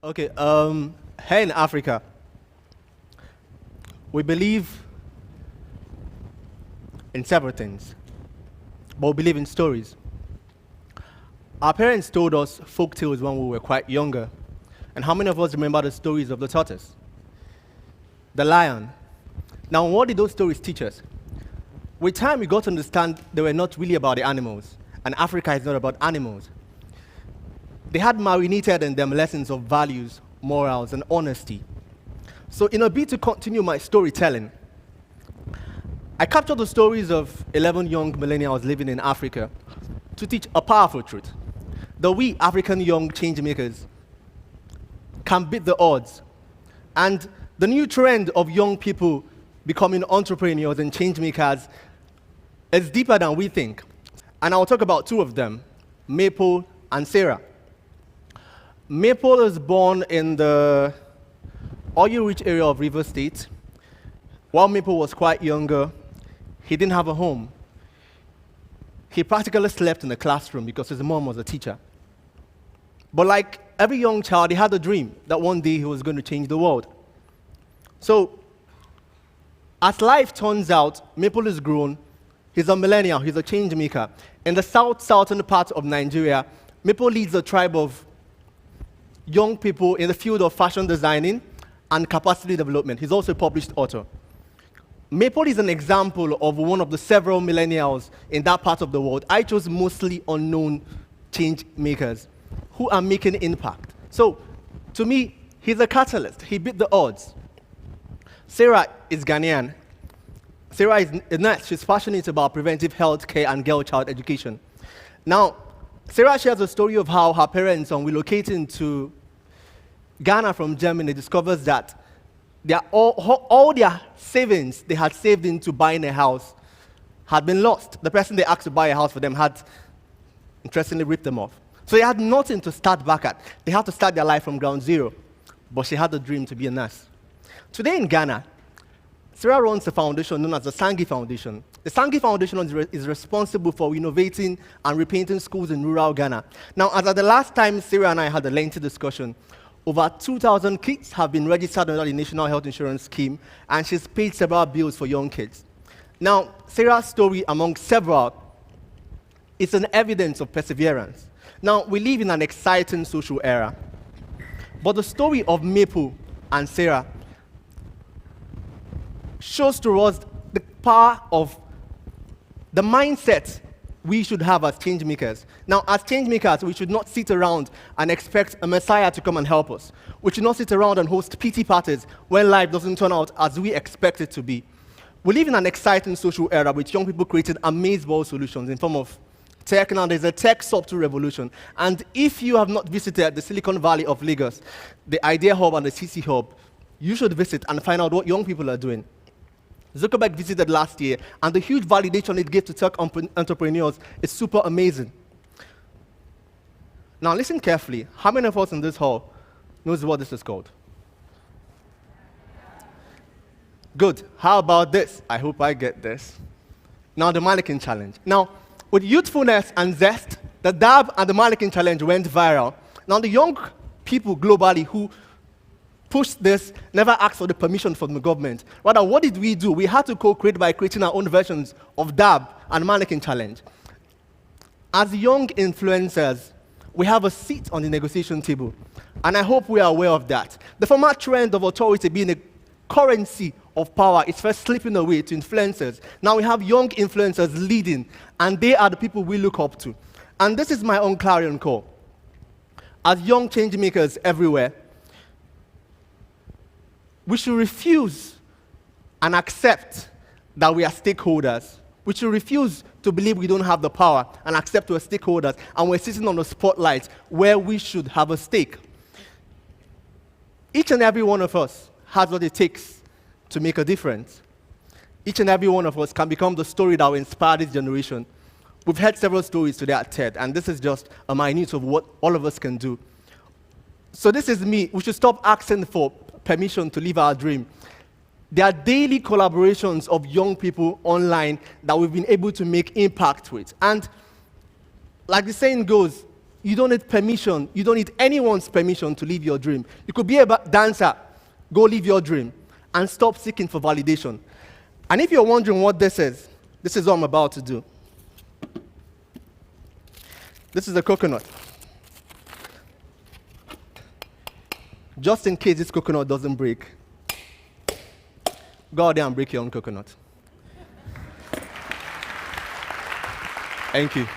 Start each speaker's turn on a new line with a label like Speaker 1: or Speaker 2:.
Speaker 1: Okay, here in Africa, we believe in several things, but we believe in stories. Our parents told us folk tales when we were quite younger. And how many of us remember the stories of the tortoise, the lion? Now, what did those stories teach us? With time, we got to understand they were not really about the animals, and Africa is not about animals. They had marinated in them lessons of values, morals, and honesty. So in a bid to continue my storytelling, I captured the stories of 11 young millennials living in Africa to teach a powerful truth, that we African young changemakers can beat the odds. And the new trend of young people becoming entrepreneurs and changemakers is deeper than we think. And I'll talk about two of them, Maple and Sarah. Maple is born in the oil-rich area of River State. While Maple was quite younger, he didn't have a home. He practically slept in the classroom because his mom was a teacher. But like every young child, he had a dream that one day he was going to change the world. So, as life turns out, Maple is grown. He's a millennial. He's a change maker. In the southern part of Nigeria, Maple leads a tribe of young people in the field of fashion designing and capacity development. He's also a published author. Maple is an example of one of the several millennials in that part of the world. I chose mostly unknown change makers who are making impact. So, to me, he's a catalyst. He beat the odds. Sarah is Ghanaian. Sarah is a nurse. She's passionate about preventive health care and girl-child education. Now, Sarah shares a story of how her parents, on relocating to Ghana from Germany, discovers that all their savings they had saved into buying a house had been lost. The person they asked to buy a house for them had, interestingly, ripped them off. So they had nothing to start back at. They had to start their life from ground zero. But she had a dream to be a nurse. Today in Ghana, Sarah runs a foundation known as the Sangi Foundation. The Sangi Foundation is responsible for renovating and repainting schools in rural Ghana. Now, as at the last time Sarah and I had a lengthy discussion, over 2,000 kids have been registered under the National Health Insurance Scheme, and she's paid several bills for young kids. Now, Sarah's story, among several, is an evidence of perseverance. Now, we live in an exciting social era, but the story of Maple and Sarah shows to us the power of the mindset we should have as change makers. Now, as change makers, we should not sit around and expect a messiah to come and help us. We should not sit around and host pity parties when life doesn't turn out as we expect it to be. We live in an exciting social era with young people creating amazing solutions in form of tech. Now, there's a tech software revolution. And if you have not visited the Silicon Valley of Lagos, the Idea Hub and the CC Hub, you should visit and find out what young people are doing. Zuckerberg visited last year, and the huge validation it gave to tech entrepreneurs is super amazing. Now, listen carefully. How many of us in this hall knows what this is called? Good. How about this? I hope I get this. Now, the Mannequin Challenge. Now, with youthfulness and zest, the dab and the Mannequin Challenge went viral. Now, the young people globally who pushed this never asked for the permission from the government. Rather, what did we do? We had to co-create by creating our own versions of dab and Mannequin Challenge. As young influencers, we have a seat on the negotiation table, and I hope we are aware of that. The former trend of authority being a currency of power is first slipping away to influencers. Now we have young influencers leading, and they are the people we look up to. And this is my own clarion call. As young change makers everywhere, we should refuse and accept that we are stakeholders. We should refuse to believe we don't have the power and accept we're stakeholders and we're sitting on the spotlight where we should have a stake. Each and every one of us has what it takes to make a difference. Each and every one of us can become the story that will inspire this generation. We've heard several stories today at TED, and this is just a minute of what all of us can do. So this is me. We should stop asking for permission to live our dream. There are daily collaborations of young people online that we've been able to make impact with. And like the saying goes, You don't need permission. You don't need anyone's permission to live your dream. You could be a dancer. Go live your dream and stop seeking for validation. And if you're wondering what this is what I'm about to do. This is a coconut. Just in case this coconut doesn't break, go out there and break your own coconut. Thank you.